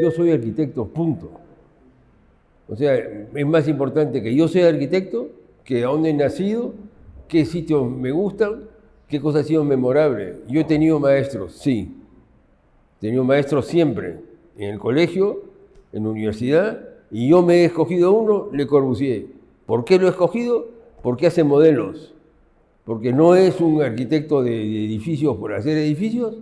Yo soy arquitecto, punto. O sea, es más importante que yo sea arquitecto, que a dónde he nacido, qué sitios me gustan, qué cosas han sido memorables. Yo he tenido maestros, sí. He tenido maestros siempre, en el colegio, en la universidad, y yo me he escogido uno, Le Corbusier. ¿Por qué lo he escogido? Porque hace modelos. Porque no es un arquitecto de edificios por hacer edificios,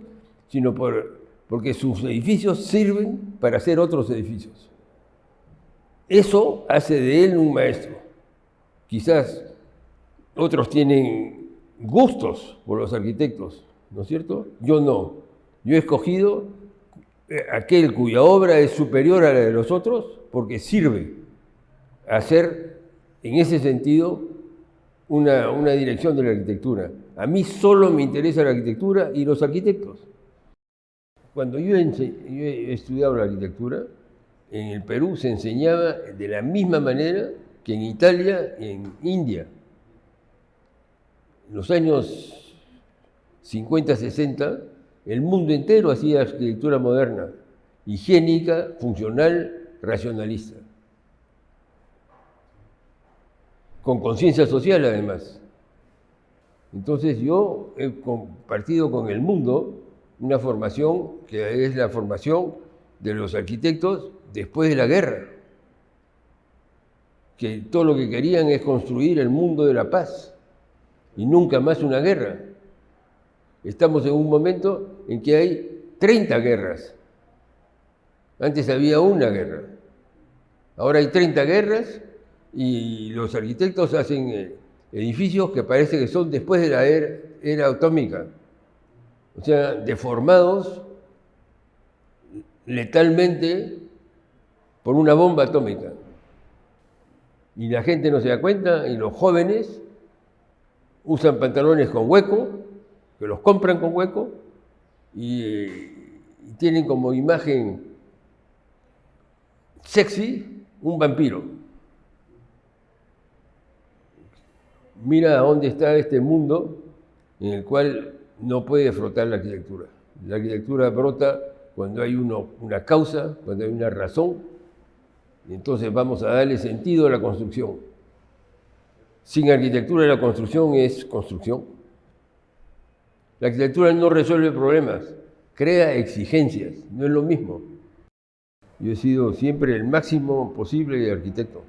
sino porque sus edificios sirven para hacer otros edificios. Eso hace de él un maestro. Quizás otros tienen gustos por los arquitectos, ¿no es cierto? Yo no. Yo he escogido aquel cuya obra es superior a la de los otros porque sirve a hacer, en ese sentido, una dirección de la arquitectura. A mí solo me interesa la arquitectura y los arquitectos. Cuando yo he estudiado la arquitectura, en el Perú se enseñaba de la misma manera que en Italia y en India. En los años 50, 60, el mundo entero hacía arquitectura moderna, higiénica, funcional, racionalista. Con conciencia social además. Entonces yo he compartido con el mundo una formación que es la formación de los arquitectos después de la guerra, que todo lo que querían es construir el mundo de la paz y nunca más una guerra. Estamos en un momento en que hay 30 guerras. Antes había una guerra. Ahora hay 30 guerras y los arquitectos hacen edificios que parece que son después de la era atómica. O sea, deformados letalmente por una bomba atómica. Y la gente no se da cuenta, y los jóvenes usan pantalones con hueco, que los compran con hueco, y tienen como imagen sexy un vampiro. Mira a dónde está este mundo en el cual no puede frotar la arquitectura. La arquitectura brota cuando hay una causa, cuando hay una razón, y entonces vamos a darle sentido a la construcción. Sin arquitectura la construcción es construcción. La arquitectura no resuelve problemas, crea exigencias, no es lo mismo. Yo he sido siempre el máximo posible de arquitecto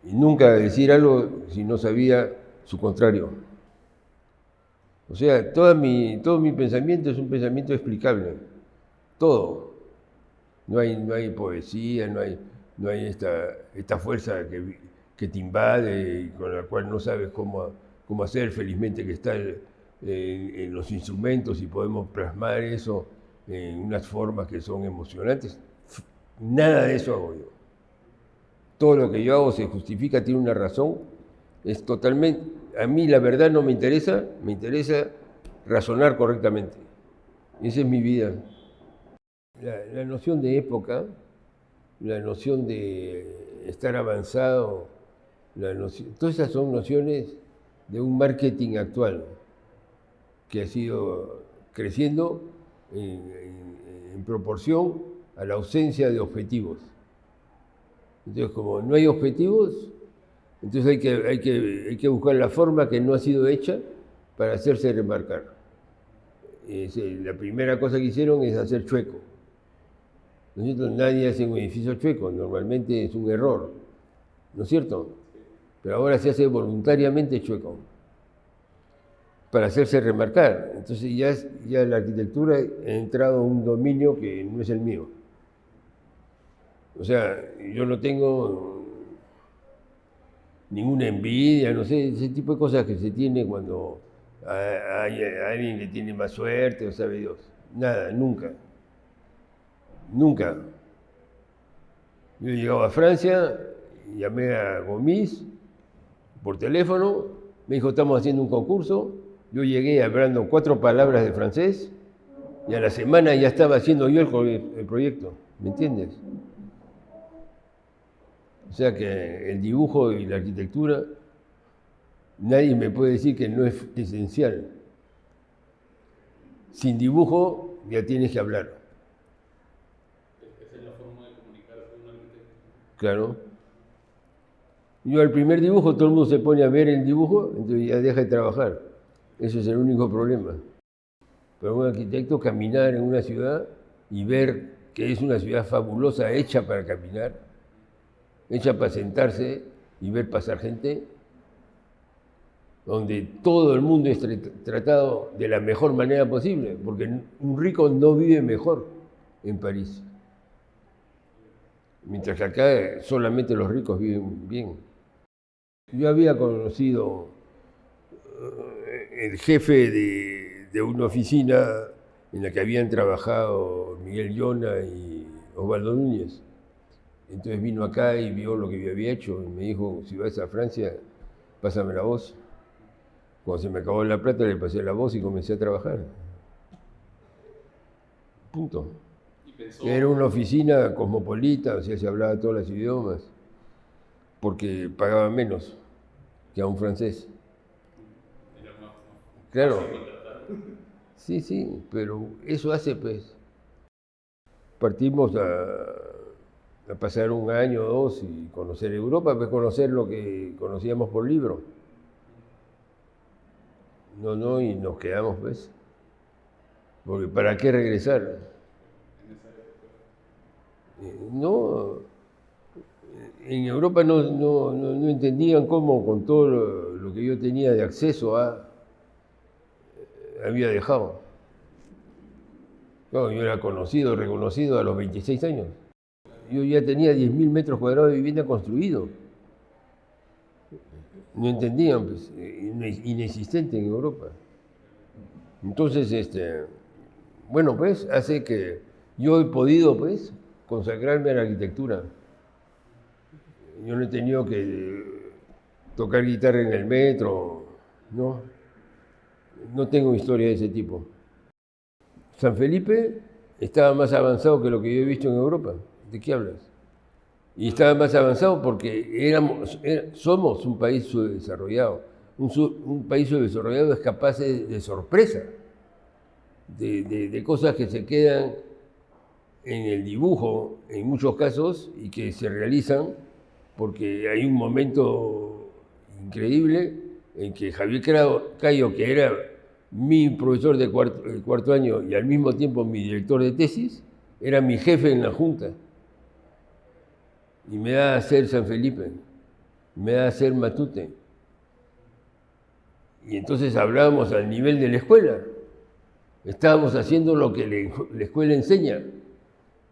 y nunca decir algo si no sabía su contrario. O sea, todo mi pensamiento es un pensamiento explicable, todo. No hay poesía, no hay esta fuerza que te invade y con la cual no sabes cómo hacer. Felizmente que está en los instrumentos y podemos plasmar eso en unas formas que son emocionantes. Nada de eso hago yo. Todo lo que yo hago se justifica, tiene una razón. Es totalmente, a mí la verdad no me interesa razonar correctamente. Esa es mi vida. La noción de época, la noción de estar avanzado, todas esas son nociones de un marketing actual que ha sido creciendo en proporción a la ausencia de objetivos. Entonces, como no hay objetivos, entonces hay que buscar la forma que no ha sido hecha para hacerse remarcar. La primera cosa que hicieron es hacer chueco. ¿No es cierto? Nadie hace un edificio chueco, normalmente es un error, ¿no es cierto? Pero ahora se hace voluntariamente chueco, para hacerse remarcar. Entonces ya la arquitectura ha entrado a un dominio que no es el mío. O sea, yo no tengo ninguna envidia, no sé, ese tipo de cosas que se tiene cuando hay alguien que tiene más suerte o sabe Dios. Nada, nunca. Nunca. Yo he llegado a Francia, llamé a Gomis por teléfono, me dijo, estamos haciendo un concurso. Yo llegué hablando 4 palabras de francés y a la semana ya estaba haciendo yo el proyecto, ¿me entiendes? O sea que el dibujo y la arquitectura, nadie me puede decir que no es esencial. Sin dibujo ya tienes que hablar. Claro. Yo al primer dibujo todo el mundo se pone a ver el dibujo, entonces ya deja de trabajar. Eso es el único problema. Pero un arquitecto caminar en una ciudad y ver que es una ciudad fabulosa, hecha para caminar, hecha para sentarse y ver pasar gente, donde todo el mundo es tratado de la mejor manera posible, porque un rico no vive mejor en París. Mientras que acá solamente los ricos viven bien. Yo había conocido el jefe de una oficina en la que habían trabajado Miguel Llona y Osvaldo Núñez. Entonces vino acá y vio lo que yo había hecho y me dijo, si vas a Francia, pásame la voz. Cuando se me acabó la plata le pasé la voz y comencé a trabajar. Punto. Era una oficina cosmopolita, o sea, se hablaba todos los idiomas, porque pagaba menos que a un francés. Claro. Sí, sí, pero eso hace, pues. Partimos a pasar un año o dos y conocer Europa, pues conocer lo que conocíamos por libro. No, y nos quedamos, pues. Porque ¿para qué regresar? No, en Europa no entendían cómo con todo lo que yo tenía de acceso había dejado. Claro, yo era conocido, reconocido a los 26 años. Yo ya tenía 10.000 metros cuadrados de vivienda construido. No entendían, pues, inexistente en Europa. Entonces, bueno, pues, hace que yo he podido, pues, consagrarme a la arquitectura. Yo no he tenido que tocar guitarra en el metro, no tengo historia de ese tipo. San Felipe estaba más avanzado que lo que yo he visto en Europa. ¿De qué hablas? Y estaba más avanzado porque somos un país subdesarrollado. Un país subdesarrollado es capaz de sorpresa, de cosas que se quedan en el dibujo, en muchos casos, y que se realizan porque hay un momento increíble en que Javier Cayo, que era mi profesor de cuarto año y al mismo tiempo mi director de tesis, era mi jefe en la junta. Y me da a hacer San Felipe, me da a hacer Matute. Y entonces hablábamos al nivel de la escuela. Estábamos haciendo lo que la escuela enseña.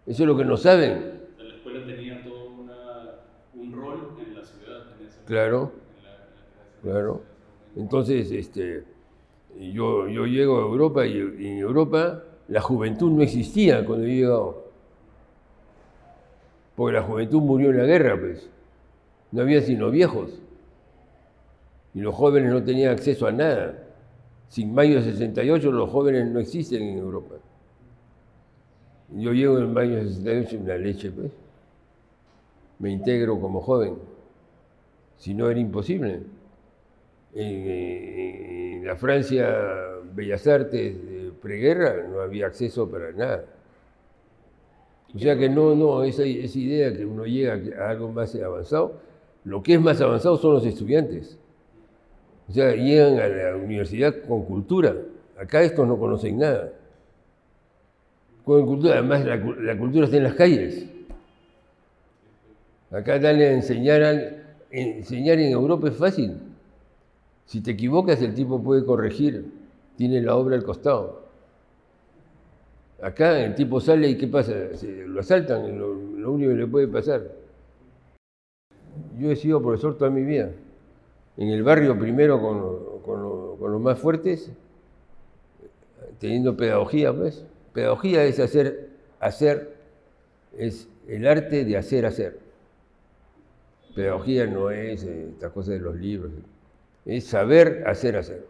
Eso es lo que no saben. La escuela tenía todo un rol en la ciudad. Claro, claro. Entonces, yo llego a Europa y en Europa la juventud no existía cuando yo llegaba. Porque la juventud murió en la guerra, pues. No había sino viejos. Y los jóvenes no tenían acceso a nada. Sin mayo de 68 los jóvenes no existen en Europa. Yo llego en mayo de 68 en la leche, pues. Me integro como joven. Si no, era imposible. En la Francia, Bellas Artes, preguerra, no había acceso para nada. O sea que esa idea que uno llega a algo más avanzado, lo que es más avanzado son los estudiantes. O sea, llegan a la universidad con cultura. Acá estos no conocen nada. Con cultura, además la cultura está en las calles. Acá darle a enseñar en Europa es fácil. Si te equivocas, el tipo puede corregir, tiene la obra al costado. Acá el tipo sale y ¿qué pasa? Lo asaltan, lo único que le puede pasar. Yo he sido profesor toda mi vida. En el barrio primero con los más fuertes, teniendo pedagogía, pues. Pedagogía es hacer, es el arte de hacer. Pedagogía no es esta cosa de los libros, es saber hacer.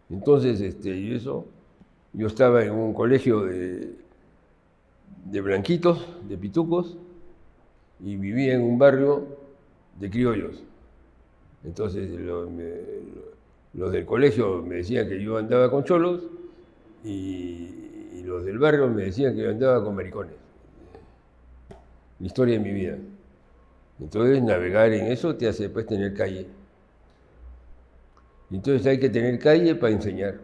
Entonces, yo estaba en un colegio de blanquitos, de pitucos, y vivía en un barrio de criollos. Entonces, los del colegio me decían que yo andaba con cholos y los del barrio me decían que yo andaba con maricones. La historia de mi vida. Entonces navegar en eso te hace pues tener calle. Entonces hay que tener calle para enseñar.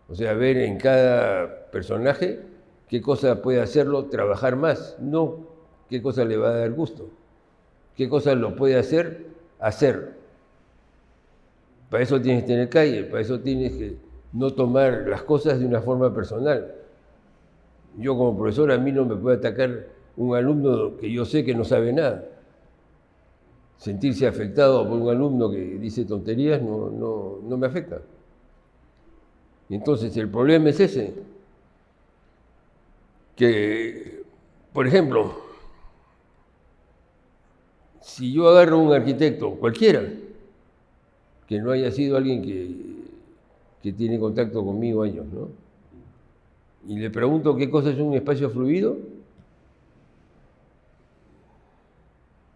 O sea, ver en cada personaje qué cosa puede hacerlo trabajar más, no qué cosa le va a dar gusto, qué cosa lo puede hacer. Para eso tienes que tener calle, para eso tienes que no tomar las cosas de una forma personal. Yo como profesor, a mí no me puede atacar un alumno que yo sé que no sabe nada. Sentirse afectado por un alumno que dice tonterías no me afecta. Entonces el problema es ese, que, por ejemplo, si yo agarro a un arquitecto, cualquiera, que no haya sido alguien que tiene contacto conmigo años, ¿no? Y le pregunto qué cosa es un espacio fluido,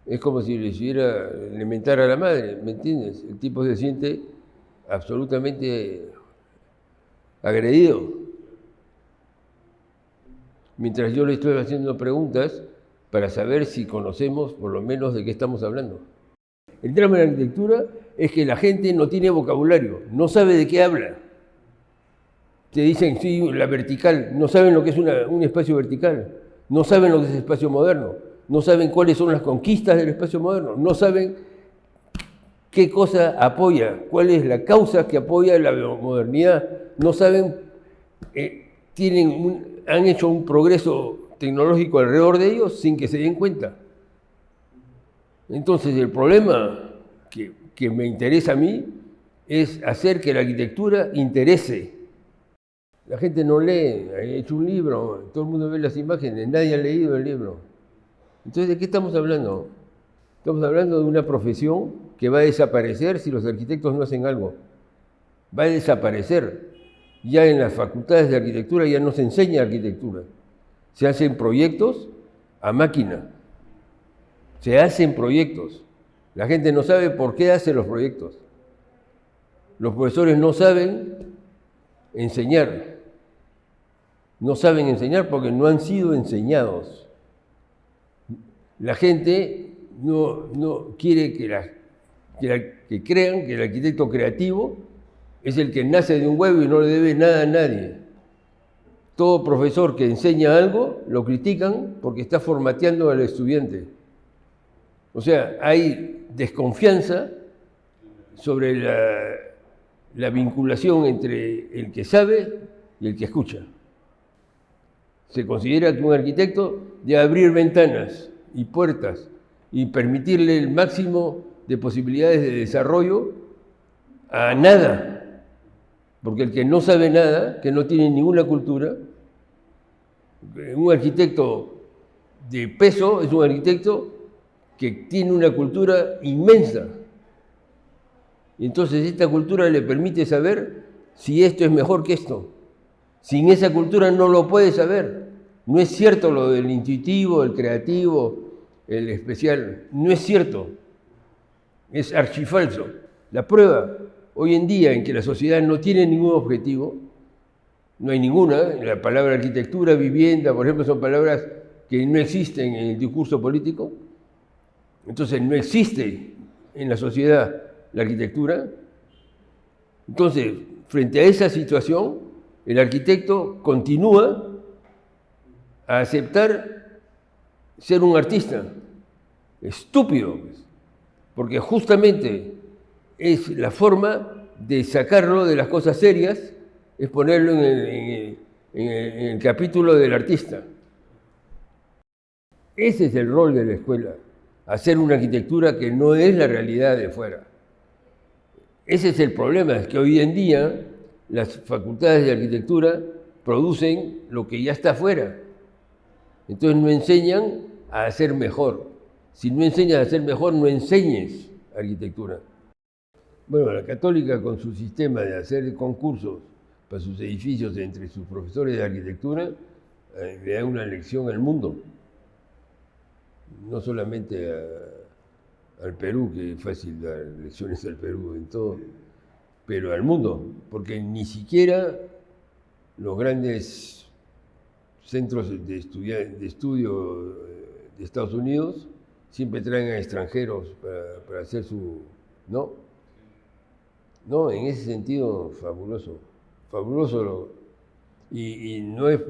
es como si le mentara a la madre, ¿me entiendes? El tipo se siente absolutamente agredido. Mientras yo le estoy haciendo preguntas para saber si conocemos por lo menos de qué estamos hablando. El drama de la arquitectura es que la gente no tiene vocabulario, no sabe de qué habla. Te dicen, sí, la vertical, no saben lo que es un espacio vertical, no saben lo que es el espacio moderno, no saben cuáles son las conquistas del espacio moderno, no saben qué cosa apoya, cuál es la causa que apoya la modernidad, no saben, han hecho un progreso tecnológico alrededor de ellos sin que se den cuenta. Entonces el problema que me interesa a mí es hacer que la arquitectura interese. La gente no lee, he hecho un libro, todo el mundo ve las imágenes, nadie ha leído el libro. Entonces, ¿de qué estamos hablando? Estamos hablando de una profesión que va a desaparecer si los arquitectos no hacen algo. Va a desaparecer. Ya en las facultades de arquitectura ya no se enseña arquitectura. Se hacen proyectos a máquina. Se hacen proyectos. La gente no sabe por qué hace los proyectos. Los profesores no saben enseñar. No saben enseñar porque no han sido enseñados. La gente no quiere que crean que el arquitecto creativo es el que nace de un huevo y no le debe nada a nadie. Todo profesor que enseña algo lo critican porque está formateando al estudiante. O sea, hay desconfianza sobre la vinculación entre el que sabe y el que escucha. Se considera que un arquitecto debe abrir ventanas y puertas y permitirle el máximo de posibilidades de desarrollo a nada. Porque el que no sabe nada, que no tiene ninguna cultura, un arquitecto de peso es un arquitecto que tiene una cultura inmensa. Y entonces esta cultura le permite saber si esto es mejor que esto. Sin esa cultura no lo puede saber. No es cierto lo del intuitivo, el creativo, el especial. No es cierto. Es archifalso. La prueba hoy en día en que la sociedad no tiene ningún objetivo, no hay ninguna. La palabra arquitectura, vivienda, por ejemplo, son palabras que no existen en el discurso político. Entonces no existe en la sociedad la arquitectura. Entonces, frente a esa situación, el arquitecto continúa a aceptar ser un artista. Estúpido, porque justamente es la forma de sacarlo de las cosas serias, es ponerlo en el capítulo del artista. Ese es el rol de la escuela, hacer una arquitectura que no es la realidad de fuera. Ese es el problema, es que hoy en día las facultades de arquitectura producen lo que ya está afuera. Entonces no enseñan a hacer mejor. Si no enseñas a hacer mejor, no enseñes arquitectura. Bueno, la Católica, con su sistema de hacer concursos para sus edificios entre sus profesores de arquitectura, le da una lección al mundo. No solamente al Perú, que es fácil dar lecciones al Perú en todo, pero al mundo, porque ni siquiera los grandes centros de estudio de Estados Unidos siempre traen a extranjeros para hacer su... ¿No? No, en ese sentido, fabuloso. Fabuloso. Y no es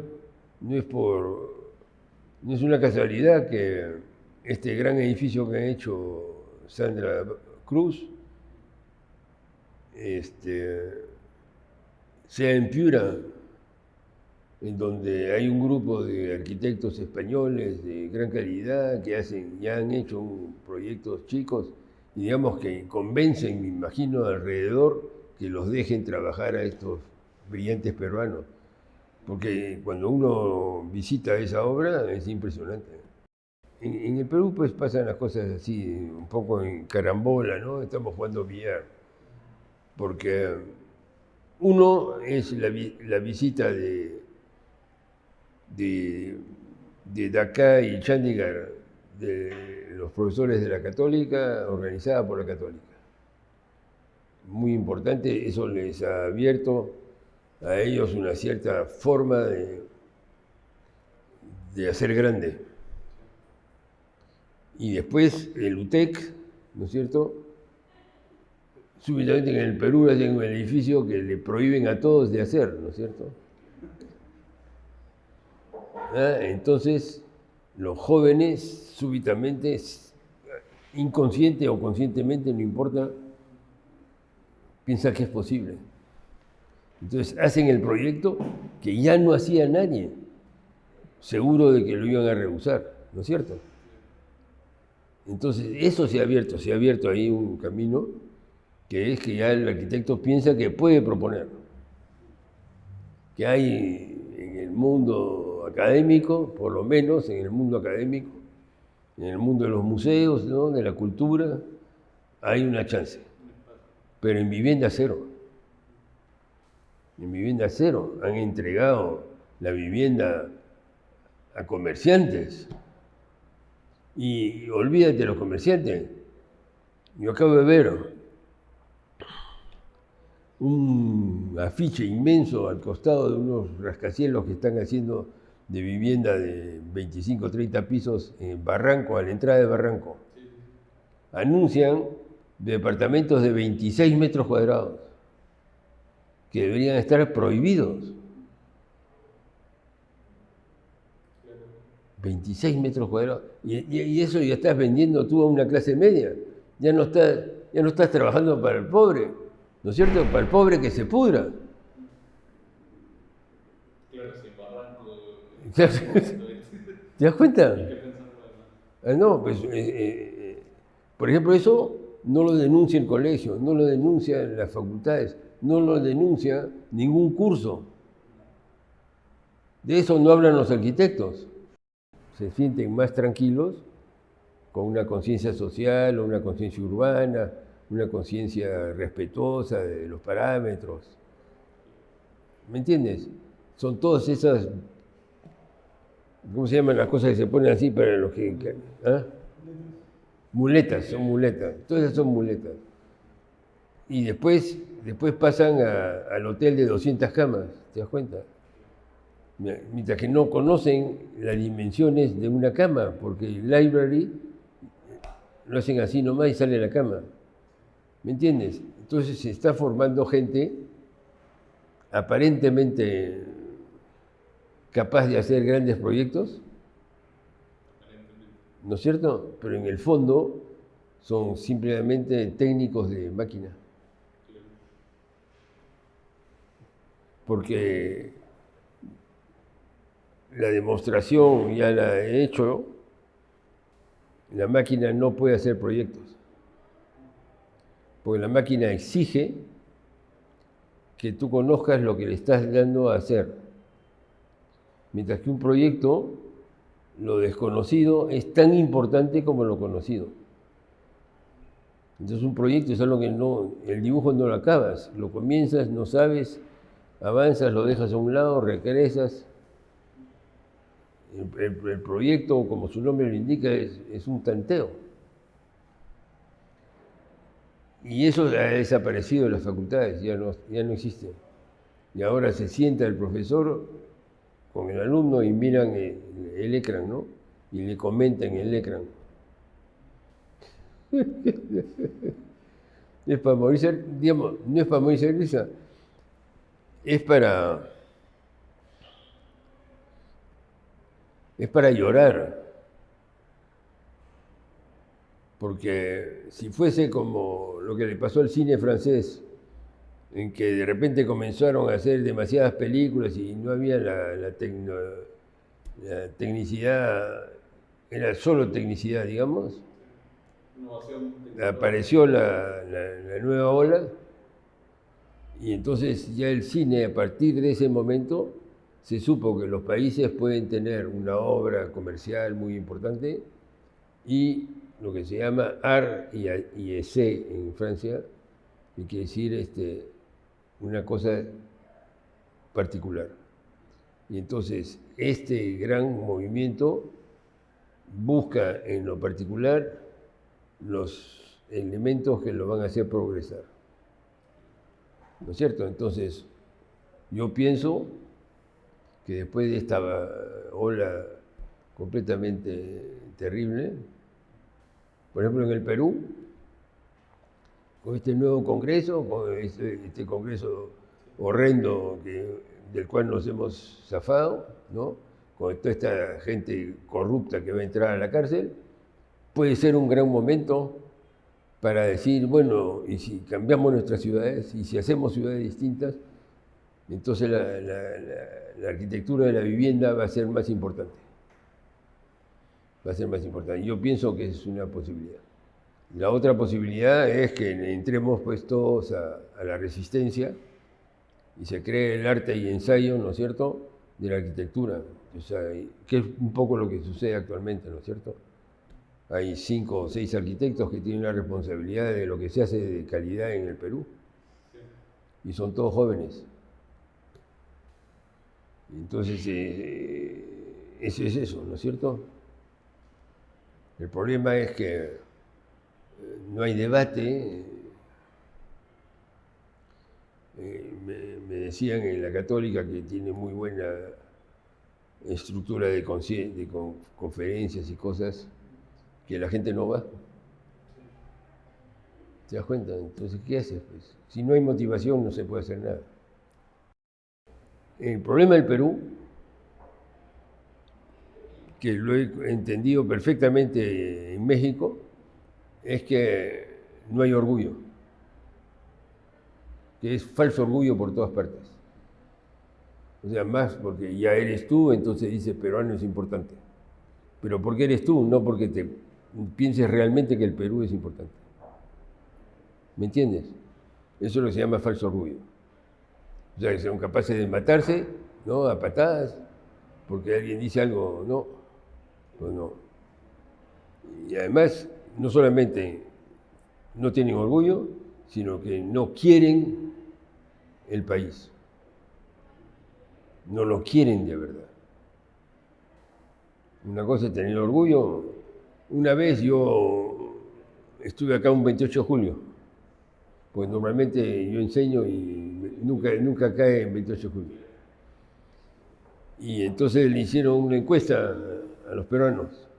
una casualidad que este gran edificio que ha hecho Sandra Cruz sea en Piura, en donde hay un grupo de arquitectos españoles de gran calidad que ya han hecho proyectos chicos y digamos que convencen, me imagino, alrededor que los dejen trabajar a estos brillantes peruanos. Porque cuando uno visita esa obra es impresionante. En el Perú pues pasan las cosas así, un poco en carambola, ¿no? Estamos jugando billar. Porque uno es la visita de Dhaka y Chandigarh, de los profesores de la Católica, organizada por la Católica. Muy importante, eso les ha abierto a ellos una cierta forma de hacer grande. Y después el UTEC, ¿no es cierto? Súbitamente en el Perú hacen un edificio que le prohíben a todos de hacer, ¿no es cierto? Entonces, los jóvenes súbitamente, inconsciente o conscientemente, no importa, piensan que es posible. Entonces hacen el proyecto que ya no hacía nadie, seguro de que lo iban a rehusar, ¿no es cierto? Entonces eso se ha abierto ahí un camino que es que ya el arquitecto piensa que puede proponer, que hay en el mundo académico, por lo menos en el mundo académico, en el mundo de los museos, ¿no?, de la cultura, hay una chance, pero en vivienda cero. En vivienda cero han entregado la vivienda a comerciantes. Y olvídate de los comerciantes. Yo acabo de ver un afiche inmenso al costado de unos rascacielos que están haciendo de vivienda de 25 o 30 pisos en Barranco, a la entrada de Barranco. Anuncian departamentos de 26 metros cuadrados que deberían estar prohibidos. 26 metros cuadrados. Y eso ya estás vendiendo tú a una clase media. Ya no estás trabajando para el pobre, ¿no es cierto? Para el pobre que se pudra. Claro, sin barranco. ¿Te das cuenta? No, pues, por ejemplo, eso no lo denuncia el colegio, no lo denuncian las facultades, no lo denuncia ningún curso. De eso no hablan los arquitectos. Se sienten más tranquilos, con una conciencia social, o una conciencia urbana, una conciencia respetuosa de los parámetros. ¿Me entiendes? Son todas esas, ¿cómo se llaman las cosas que se ponen así para los que... ¿ah? Muletas, son muletas, todas esas son muletas. Y después pasan al hotel de 200 camas, ¿te das cuenta? Mientras que no conocen las dimensiones de una cama, porque el library lo hacen así nomás y sale la cama. ¿Me entiendes? Entonces se está formando gente aparentemente capaz de hacer grandes proyectos, ¿no es cierto? Pero en el fondo son simplemente técnicos de máquina. Porque la demostración ya la he hecho, la máquina no puede hacer proyectos. Porque la máquina exige que tú conozcas lo que le estás dando a hacer. Mientras que un proyecto, lo desconocido es tan importante como lo conocido. Entonces un proyecto es algo que el dibujo no lo acabas, lo comienzas, no sabes, avanzas, lo dejas a un lado, regresas. El proyecto, como su nombre lo indica, es un tanteo. Y eso ha desaparecido de las facultades, ya no existe. Y ahora se sienta el profesor con el alumno y miran el ecran, ¿no? Y le comentan el ecran. Es para morirse, digamos, no es para morirse de risa, es para llorar. Porque si fuese como lo que le pasó al cine francés, en que de repente comenzaron a hacer demasiadas películas y no había la tecnicidad, era solo tecnicidad, digamos, Innovación. apareció la nueva ola y entonces ya el cine, a partir de ese momento, se supo que los países pueden tener una obra comercial muy importante y lo que se llama art y essai en Francia, que quiere decir una cosa particular. Y entonces este gran movimiento busca en lo particular los elementos que lo van a hacer progresar. ¿No es cierto? Entonces, yo pienso que después de esta ola completamente terrible, por ejemplo en el Perú, con este nuevo Congreso, con este Congreso horrendo del cual nos hemos zafado, ¿no? Con toda esta gente corrupta que va a entrar a la cárcel, puede ser un gran momento para decir, bueno, y si cambiamos nuestras ciudades, y si hacemos ciudades distintas, entonces la arquitectura de la vivienda va a ser más importante. Va a ser más importante. Yo pienso que es una posibilidad. La otra posibilidad es que entremos pues todos a la resistencia y se cree el arte y ensayo, ¿no es cierto?, de la arquitectura, o sea, que es un poco lo que sucede actualmente, ¿no es cierto? Hay 5 o 6 arquitectos que tienen la responsabilidad de lo que se hace de calidad en el Perú, y son todos jóvenes. Entonces, eso es eso, ¿no es cierto? El problema es que no hay debate. Me decían en la Católica, que tiene muy buena estructura de conferencias y cosas, que la gente no va. ¿Te das cuenta? Entonces, ¿qué haces? Pues, si no hay motivación, no se puede hacer nada. El problema del Perú, que lo he entendido perfectamente en México, es que no hay orgullo, que es falso orgullo por todas partes. O sea, más porque ya eres tú, entonces dices peruano es importante. Pero porque eres tú, no porque te pienses realmente que el Perú es importante. ¿Me entiendes? Eso es lo que se llama falso orgullo. O sea, que son capaces de matarse, ¿no?, a patadas, porque alguien dice algo, no, pues no. Y además, no solamente no tienen orgullo, sino que no quieren el país. No lo quieren de verdad. Una cosa es tener orgullo. Una vez yo estuve acá un 28 de julio, pues normalmente yo enseño y nunca cae en 28 de julio. Y entonces le hicieron una encuesta a los peruanos.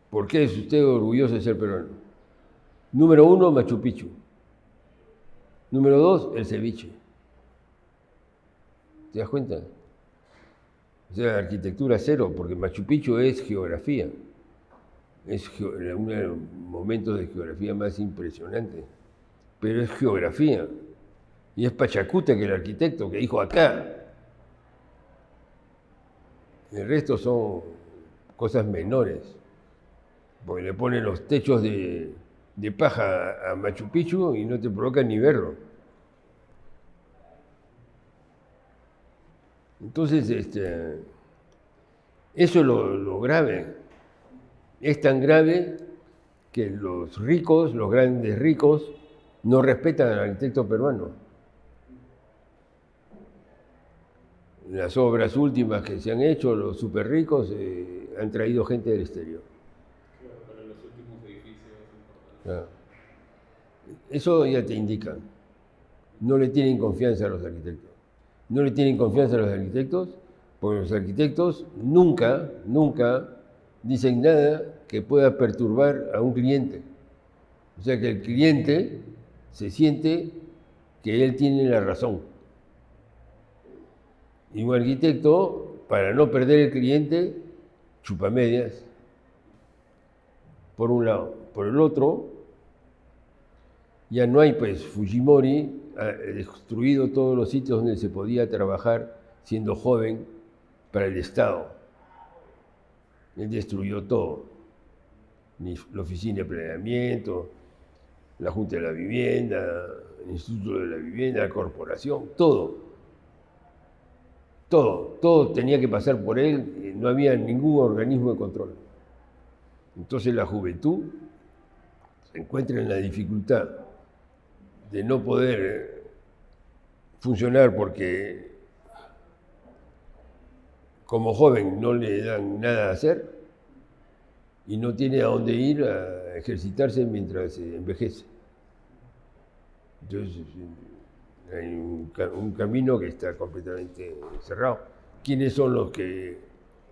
¿Por qué es usted orgulloso de ser peruano? Número 1, Machu Picchu. Número 2, el ceviche. ¿Te das cuenta? O sea, arquitectura cero, porque Machu Picchu es geografía. Es uno de los momentos de geografía más impresionantes. Pero es geografía. Y es Pachacútec, el arquitecto, que dijo acá. El resto son cosas menores. Porque le ponen los techos de paja a Machu Picchu y no te provocan ni verlo. Entonces, eso es lo grave. Es tan grave que los ricos, los grandes ricos, no respetan al arquitecto peruano. Las obras últimas que se han hecho, los súper ricos, han traído gente del exterior. Claro, para los últimos edificios importantes. Claro. Eso ya te indica. No le tienen confianza a los arquitectos. No le tienen confianza a los arquitectos porque los arquitectos nunca dicen nada que pueda perturbar a un cliente. O sea que el cliente se siente que él tiene la razón. Y un arquitecto, para no perder el cliente, chupa medias, por un lado. Por el otro, ya no hay, pues, Fujimori ha destruido todos los sitios donde se podía trabajar siendo joven para el Estado. Él destruyó todo. La oficina de planeamiento, la Junta de la Vivienda, el Instituto de la Vivienda, la corporación, todo. Todo tenía que pasar por él, no había ningún organismo de control. Entonces la juventud se encuentra en la dificultad de no poder funcionar porque como joven no le dan nada a hacer y no tiene a dónde ir a ejercitarse mientras envejece. Entonces hay un camino que está completamente cerrado. ¿Quiénes son los que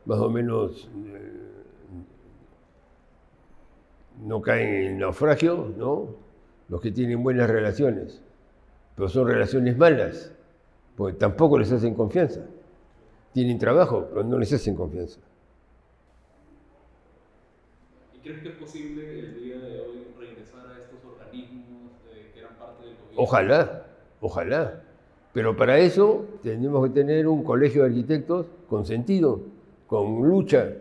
más o menos no caen en el naufragio? ¿No? Los que tienen buenas relaciones, pero son relaciones malas, porque tampoco les hacen confianza. Tienen trabajo, pero no les hacen confianza. ¿Y crees que es posible el día de hoy regresar a estos organismos que eran parte del gobierno? Ojalá. Pero para eso tenemos que tener un colegio de arquitectos con sentido, con lucha,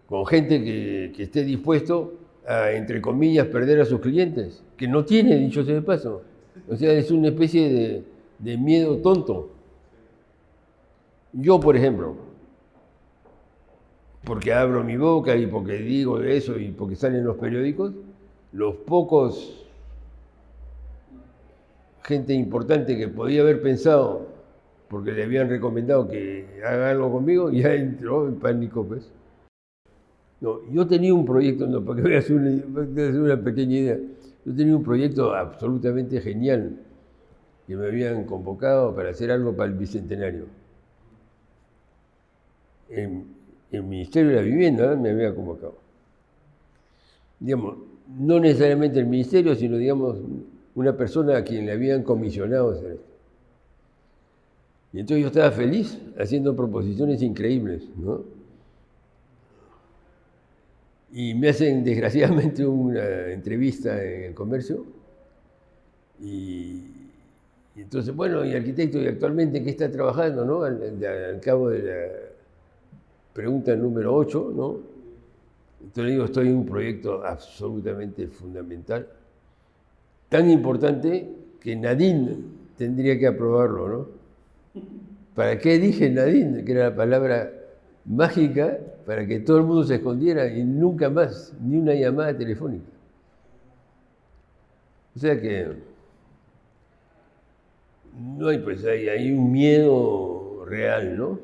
con gente que esté dispuesto a, entre comillas, perder a sus clientes, que no tiene, dicho sea de paso. O sea, es una especie de miedo tonto. Yo, por ejemplo, porque abro mi boca y porque digo eso y porque salen los periódicos, los pocos gente importante que podía haber pensado, porque le habían recomendado que haga algo conmigo, ya entró en pánico, pues. No, yo tenía un proyecto, no, para que veas una pequeña idea, yo tenía un proyecto absolutamente genial, que me habían convocado para hacer algo para el Bicentenario. El Ministerio de la Vivienda me había convocado. Digamos, no necesariamente el Ministerio, sino, digamos, una persona a quien le habían comisionado hacer esto. Y entonces yo estaba feliz haciendo proposiciones increíbles, ¿no? Y me hacen desgraciadamente una entrevista en El Comercio. Y entonces, bueno, y arquitecto, ¿y actualmente qué está trabajando, no? Al cabo de la pregunta número 8, ¿no? Entonces le digo, estoy en un proyecto absolutamente fundamental, tan importante que Nadine tendría que aprobarlo, ¿no? ¿Para qué dije Nadine? Que era la palabra mágica para que todo el mundo se escondiera y nunca más, ni una llamada telefónica. O sea que no hay, pues hay un miedo real, ¿no?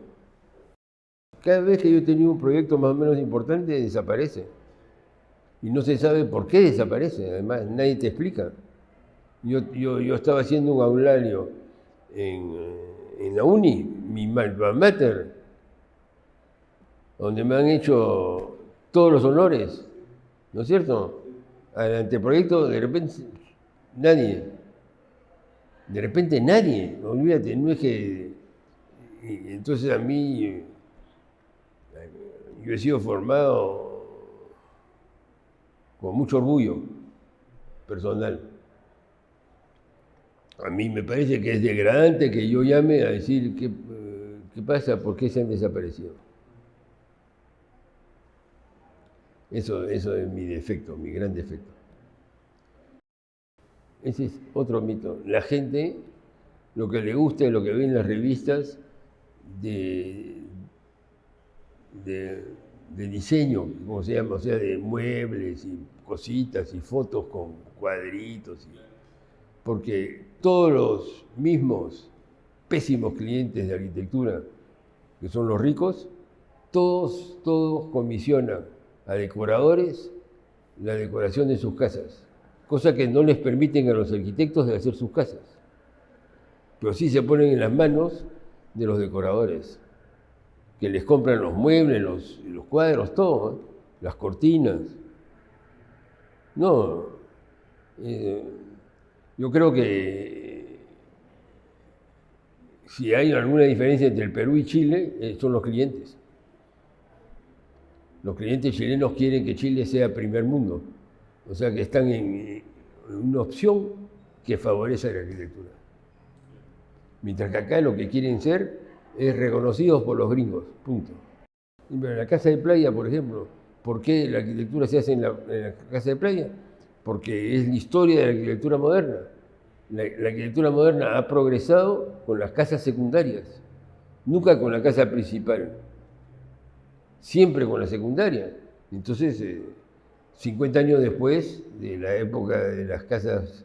Cada vez que yo he tenido un proyecto más o menos importante, desaparece. Y no se sabe por qué desaparece, además nadie te explica. Yo estaba haciendo un aulario en la uni, mi alma mater, donde me han hecho todos los honores, ¿no es cierto? Al anteproyecto, de repente, nadie. De repente nadie, olvídate, no es que... Entonces a mí, yo he sido formado con mucho orgullo personal. A mí me parece que es degradante que yo llame a decir qué pasa, por qué se han desaparecido. Eso es mi defecto, mi gran defecto. Ese es otro mito. La gente, lo que le gusta es lo que ve en las revistas de diseño, como se llama, o sea, de muebles y cositas y fotos con cuadritos. Porque todos los mismos pésimos clientes de arquitectura, que son los ricos, todos comisionan a decoradores la decoración de sus casas, cosa que no les permiten a los arquitectos de hacer sus casas, pero sí se ponen en las manos de los decoradores, que les compran los muebles, los cuadros, todo, las cortinas. No, Yo creo que si hay alguna diferencia entre el Perú y Chile, son los clientes. Los clientes chilenos quieren que Chile sea primer mundo, o sea que están en una opción que favorece la arquitectura. Mientras que acá lo que quieren ser es reconocidos por los gringos, punto. En la casa de playa, por ejemplo, ¿por qué la arquitectura se hace en la casa de playa? Porque es la historia de la arquitectura moderna. La arquitectura moderna ha progresado con las casas secundarias, nunca con la casa principal, siempre con la secundaria. Entonces, 50 años después de la época de las casas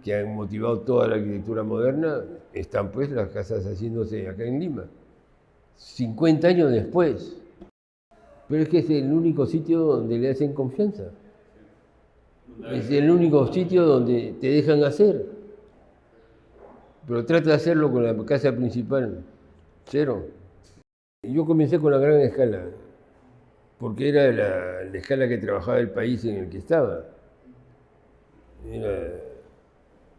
que han motivado toda la arquitectura moderna, están pues las casas haciéndose acá en Lima. 50 años después. Pero es que es el único sitio donde le hacen confianza. Es el único sitio donde te dejan hacer. Pero trata de hacerlo con la casa principal. Cero. Yo comencé con la gran escala, porque era la escala que trabajaba el país en el que estaba.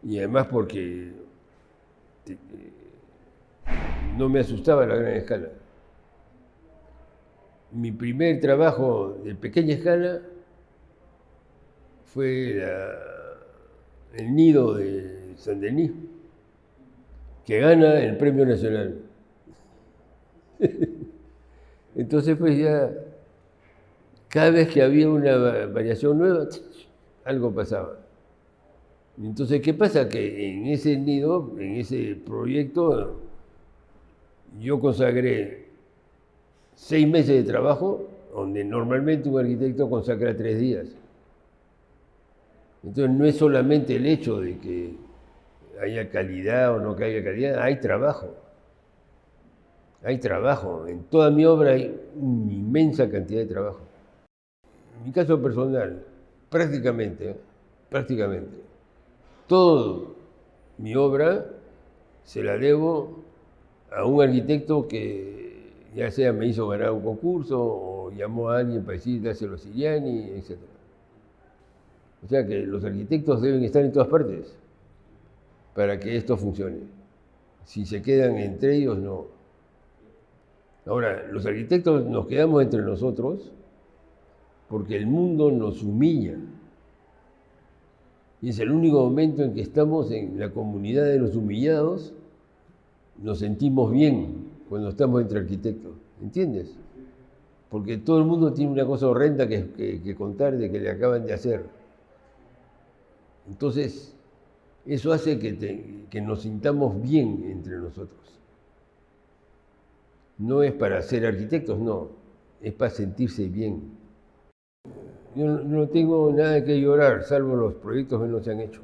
Y además porque no me asustaba la gran escala. Mi primer trabajo de pequeña escala fue el nido de San Denis, que gana el Premio Nacional. Entonces pues ya, cada vez que había una variación nueva, algo pasaba. Entonces, ¿qué pasa? Que en ese nido, en ese proyecto, yo consagré 6 meses de trabajo, donde normalmente un arquitecto consagra 3 días. Entonces, no es solamente el hecho de que haya calidad o no que haya calidad, hay trabajo. Hay trabajo. En toda mi obra hay una inmensa cantidad de trabajo. En mi caso personal, prácticamente, toda mi obra se la debo a un arquitecto que ya sea me hizo ganar un concurso o llamó a alguien para decir dáselo a Siriani, etc. O sea que los arquitectos deben estar en todas partes para que esto funcione. Si se quedan entre ellos, no. Ahora, los arquitectos nos quedamos entre nosotros porque el mundo nos humilla. Y es el único momento en que estamos en la comunidad de los humillados, nos sentimos bien cuando estamos entre arquitectos, ¿entiendes? Porque todo el mundo tiene una cosa horrenda que contar de que le acaban de hacer. Entonces, eso hace que nos sintamos bien entre nosotros. No es para ser arquitectos, no, es para sentirse bien. Yo no tengo nada que llorar, salvo los proyectos que no se han hecho.